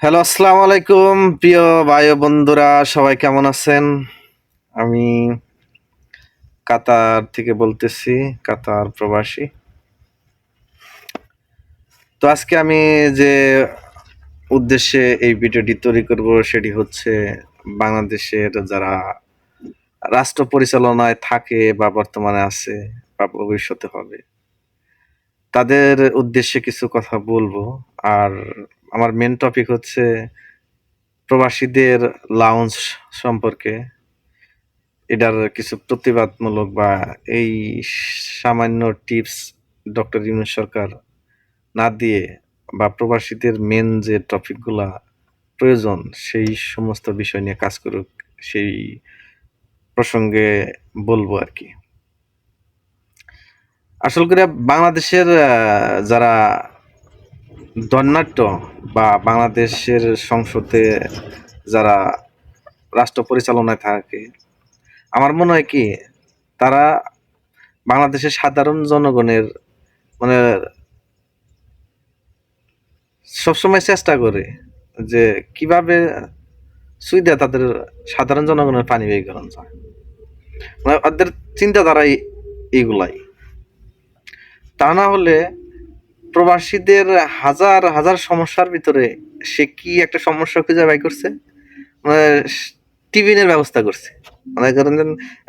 Hello, আসসালামু আলাইকুম প্রিয় ভাই ও বন্ধুরা, সবাই কেমন আছেন? আমি কাতার থেকে বলতেছি, কাতার প্রবাসী। তো আজকে আমি যে উদ্দেশ্যে এই ভিডিওটি তৈরি করব সেটি হচ্ছে বাংলাদেশের যারা রাষ্ট্র পরিচালনায় থাকে বা বর্তমানে আছে বা ভবিষ্যতে হবে, তাদের উদ্দেশ্যে কিছু কথা বলবো। আর আমার মেন টপিক হচ্ছে প্রবাসীদের লাউঞ্জ সম্পর্কে। এটার কিছু প্রতিবাদমূলক বা এই সামান্য টিপস ডক্টর ইউনূস সরকার না দিয়ে বা প্রবাসীদের মেন যে টপিকগুলা প্রয়োজন সেই সমস্ত বিষয় নিয়ে কাজ করুক, সেই প্রসঙ্গে বলবো আর কি। আসল করে বাংলাদেশের যারা দণ্ডাঢ্য বা বাংলাদেশের সংসদে যারা রাষ্ট্র পরিচালনায় থাকে, আমার মনে হয় কি তারা বাংলাদেশের সাধারণ জনগণের মানে সবসময় চেষ্টা করে যে কিভাবে সুবিধা তাদের সাধারণ জনগণের পানি ব্যয় করানো যায়। মানে ওদের চিন্তাধারা এইগুলাই। তা না হলে প্রবাসীদের হাজার হাজার সমস্যার ভিতরে সে কি একটা সমস্যা খুঁজে বাই করছে, মানে টিফিনের ব্যবস্থা করছে। মনে করেন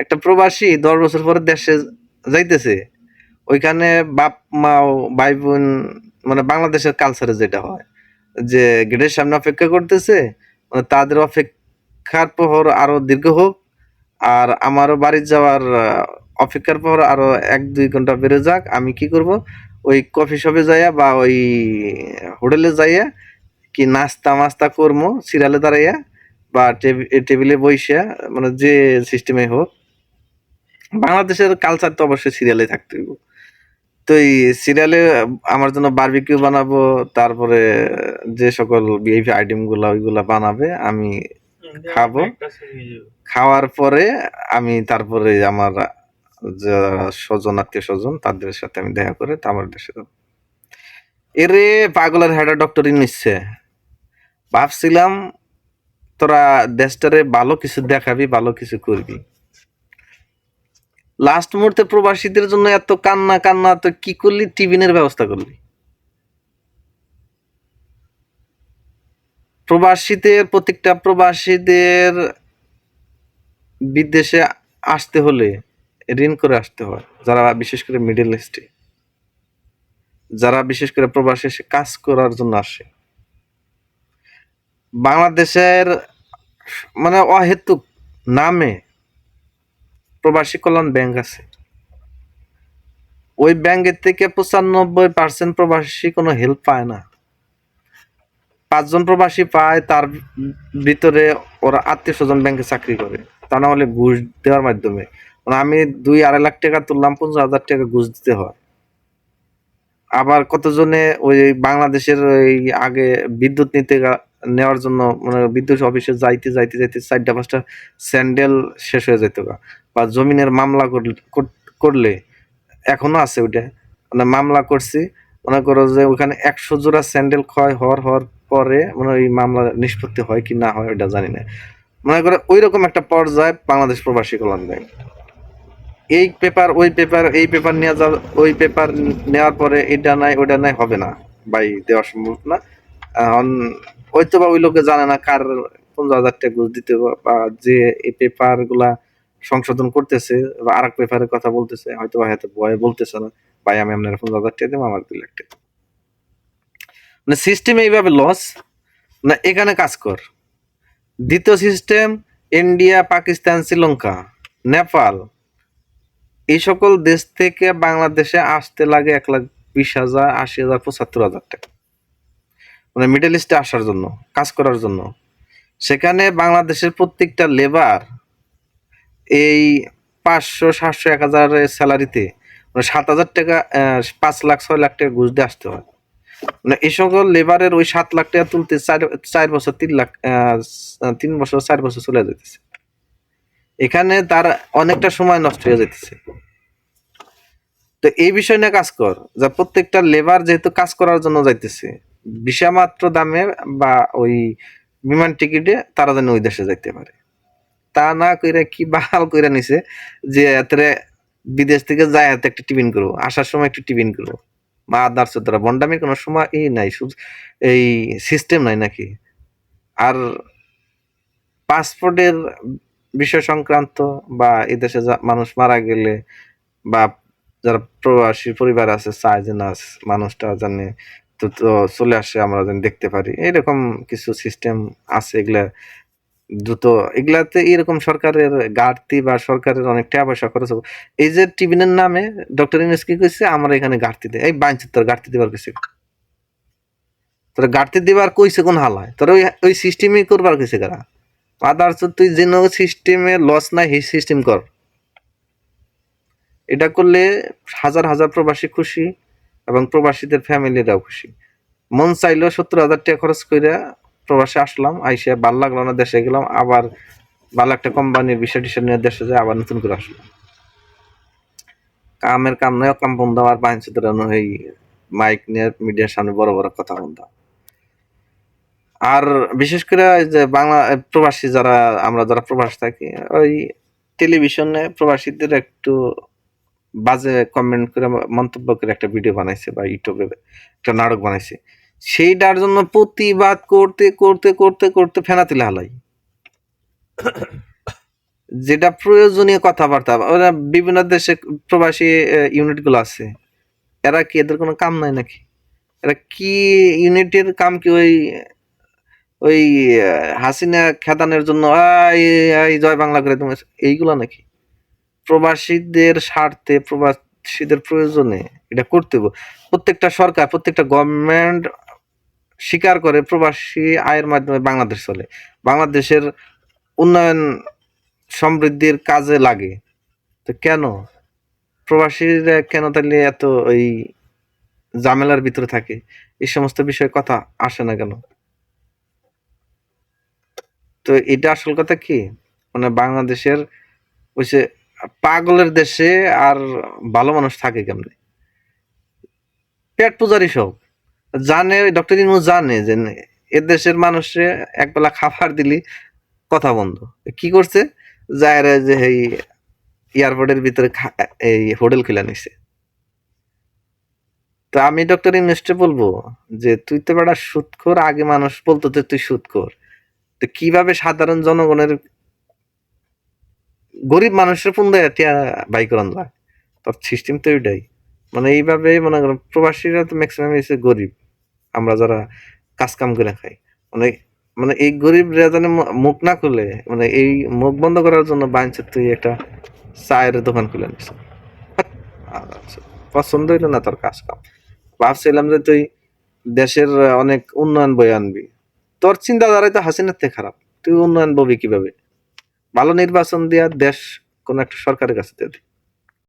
একটা প্রবাসী 10 বছর পরে দেশে যাইতেছে, ওইখানে বাপ মা ভাই বোন মানে বাংলাদেশের কালচারে যেটা হয় যে গেটের সামনে অপেক্ষা করতেছে, মানে তাদের অপেক্ষার প্রহর আরো দীর্ঘ হোক আর আমারও বাড়ি যাওয়ার অপেক্ষার প্রহর আরো 1-2 ঘন্টা বেড়ে যাক। আমি কি করব, ওই কফি শপে যাইয়া বা ওই হোটেলে যাইয়া কি নাস্তা মাস্তা করবো সিরিয়ালে দাঁড়াইয়া বা টেবিলে বইসা, মানে যে সিস্টেমে হোক। বাংলাদেশের কালচার তো অবশ্যই সিরিয়ালে থাকতে হইব। তো এই সিরিয়ালে আমার জন্য বারবিকিউ বানাবো, তারপরে যে সকল ভিআইপি আইটেম গুলা ওইগুলা বানাবে, আমি খাবো। খাওয়ার পরে আমি তারপরে আমার যারা স্বজন আত্মীয় স্বজন তাদের সাথে আমি দেখা করে আমার দেশে যাবো। এরে পাগলের হেডা ডক্টর নিচ্ছে, ভাবছিলাম তোরা দেশটারে ভালো কিছু দেখাবি, ভালো কিছু করবি। লাস্ট মুহূর্তে প্রবাসীদের জন্য এত কান্না কান্না, তো কি করলি? টিফিনের ব্যবস্থা করলি। প্রত্যেকটা প্রবাসীদের বিদেশে আসতে হলে ঋণ করে আসতে হয়, যারা বিশেষ করে মিডল ইস্টে, যারা বিশেষ করে প্রবাসে এসে কাজ করার জন্য আসে। বাংলাদেশের মানে অহেতুক নামে প্রবাসী কল্যাণ ব্যাংক আছে, ওই ব্যাংকের থেকে 95% প্রবাসী কোনো হেল্প পায় না। 5 জন প্রবাসী পায়, তার ভিতরে ওরা আত্মীয় স্বজন ব্যাংকে চাকরি করে, তা না হলে ঘুষ দেওয়ার মাধ্যমে। মানে আমি 2-2.5 লাখ টাকা তুললাম, 50,000 টাকা ঘুষ দিতে হয়। আবার কতজনে ওই বাংলাদেশের ওই আগে বিদ্যুৎ নেওয়ার জন্য মানে বিদ্যুৎ অফিসে যাইতে যাইতে যাইতে 4টা 5টা স্যান্ডেল শেষ হয়ে যেত গা। বা জমিনের মামলা করলে এখনো আছে ওইটা, মানে মামলা করছি, মনে করো যে ওখানে 100 জোড়া স্যান্ডেল ক্ষয় হওয়ার পরে মানে ওই মামলা নিষ্পত্তি হয় কি না হয় ওইটা জানি না। মনে করে ওই রকম একটা পর্যায়ে বাংলাদেশ প্রবাসী কল্যাণ ব্যাংক। এই পেপার ওই পেপার, এই পেপার নিয়ে যাও, ওই পেপার নেওয়ার পরে এটা নাই ওটা নাই, হবে না ভাই, দেওয়া সম্ভব না। এখন হয়তো বা ওই লোকে জানে না কার 50,000 টাকা ঘুষ দিতে হবে, বা যে এই পেপার গুলা সংশোধন করতেছে বা আর এক পেপারের কথা বলতেছে, হয়তো বা হয়তো ভয়ে বলতেছে না, ভাই আমি আপনার 50,000 টাকা দেবো, আমার 2 লাখ টাকা। মানে সিস্টেম এইভাবে লস না, এখানে কাজ কর। দ্বিতীয় সিস্টেম, ইন্ডিয়া, পাকিস্তান, শ্রীলঙ্কা, নেপাল, এই সকল দেশ থেকে বাংলাদেশে আসতে লাগে 1,20,000, 80,000, 75,000 টাকা, মানে মিডল ইস্টে আসার জন্য, কাজ করার জন্য। সেখানে বাংলাদেশের প্রত্যেকটা লেবার এই 500, 700, 1,000 স্যালারিতে মানে 7,000 টাকা, 5 লাখ 6 লাখ টাকা ঘুষ দিয়ে আসতে হয়। মানে এই সকল লেবারের ওই 7 লাখ টাকা তুলতে 4 বছর 3 বছর 4 বছর চলে যেতেছে। এখানে তার অনেকটা সময় নষ্ট হয়ে যেতেছে। তো এই বিষয় নিয়ে কাজ কর, যা প্রত্যেকটা লেবার যেহেতু কাজ করার জন্য যাইতেছে, ভিসা মাত্র দামে বা ওই বিমান টিকিটে তারা যেন ওই দেশে যাইতে পারে। তা না কইরা কি বাহাল কইরা নিছে যে এতরে বিদেশ থেকে যায় এত একটা টিফিন করবো, আসার সময় একটু টিফিন করবো। মাদার চোদরা বন্ডামির কোনো সময় নাই, এই সিস্টেম নাই নাকি? আর পাসপোর্টের বিষয় সংক্রান্ত বা এদেশে মানুষ মারা গেলে বা যারা প্রবাসী পরিবার আছে চায় যে না মানুষটা জানে তো চলে আসে, আমরা যেন দেখতে পারি, এরকম কিছু সিস্টেম আছে। এগুলা দ্রুত, এগুলাতে এরকম সরকারের ঘাটতি বা সরকারের অনেক টাকা পয়সা খরচ হবে। এই যে টিবিনের নামে ডক্টর ইউনূস কি কইছে, আমরা এখানে ঘাটতি দেয়, এই বাইঞ্চ তোর ঘাটতি দিবার কইছে, তোর ঘাটতি দিবার কইছে কোন হালায়, তোর ওই সিস্টেমই করবার কইছে কারা? আদার্স তুই যে সিস্টেমে লস নাই সেই সিস্টেম কর। এটা করলে হাজার হাজার প্রবাসী খুশি এবং প্রবাসীদের ফ্যামিলিরাও খুশি। মন চাইলো 70,000 টাকা খরচ কইরা প্রবাসে আসলাম, আইসা ভাল লাগলো না, দেশে গেলাম, আবার ভালো একটা কোম্পানির বিষয় টিষয় নিয়ে দেশে যায় আবার নতুন করে আসলাম। কামের কাম নাই, কাম বন্ধ, আর বাইঞ্চ ধরানো এই মাইক নিয়ে মিডিয়ার সামনে বড় বড় কথা বন্ধ। আর বিশেষ করে যে বাংলা প্রবাসী যারা, আমরা যারা প্রবাস থাকি, ওই টেলিভিশনে প্রবাসীদের একটু বাজে কমেন্ট করে মন্তব্য করে একটা ভিডিও বানাইছে বা ইউটিউবে একটা নাটক বানাইছে, সেইটার জন্য প্রতিবাদ করতে করতে করতে করতে ফেনা তুলে হালাই। যেটা প্রয়োজনীয় কথাবার্তা, ওরা বিভিন্ন দেশে প্রবাসী ইউনিট গুলো আছে, এরা কি এদের কোনো কাম নাই নাকি? এরা কি ইউনিটের কাম কি ওই ওই হাসিনা খেদানের জন্য এই জয় বাংলা করে তোমার এইগুলা নাকি? প্রবাসীদের স্বার্থে, প্রবাসীদের প্রয়োজনে এটা করতে হবে। প্রত্যেকটা সরকার, প্রত্যেকটা গভর্নমেন্ট স্বীকার করে প্রবাসী আয়ের মাধ্যমে বাংলাদেশ চলে, বাংলাদেশের উন্নয়ন সমৃদ্ধির কাজে লাগে। তো কেন প্রবাসীরা কেন তাহলে এত ওই ঝামেলার ভিতরে থাকে? এই সমস্ত বিষয়ে কথা আসে না কেন? তো এটা আসল কথা কি, মানে বাংলাদেশের ওই যে পাগলের দেশে আর ভালো মানুষ থাকে কেমনে? পেট পূজারি সব জানে, ডক্টর ইউনূস জানে যে এ দেশের মানুষে একবেলা খাবার দিলি কথা বন্ধ। কি করছে, যায় যে এই এয়ারপোর্টের ভিতরে এই হোটেল খুলে নিছে। তো আমি ডক্টর ইউনূসকে বলবো যে তুই তো বেটা সুদখোর, আগে মানুষ বলতো যে তুই সুদখোর, তো কিভাবে সাধারণ জনগণের গরিব মানুষের ফোন দেয় টিয়া বাই করান যায়? তোর সিস্টেম তো ওইটাই। মানে এইভাবে মনে করেন প্রবাসীরা তো ম্যাক্সিমাম এসে গরিব, আমরা যারা কাজ কাম করে খাই, মানে মানে এই গরিব যেন মুখ না খুলে, মানে এই মুখ বন্ধ করার জন্য বাঞ্ছে তুই একটা চায়ের দোকান খুলে নিস। আচ্ছা, পছন্দ হইলো না তোর কাজ কাম, ভাবছিলাম যে তুই দেশের অনেক উন্নয়ন বই আনবি, তোর চিন্তাধারাই তো হাসিনার থেকে খারাপ। তুই উন্নয়ন ববি কিভাবে? ভালো নির্বাচন দিয়া দেশ কোন একটা সরকারের কাছে দিয়ে দে।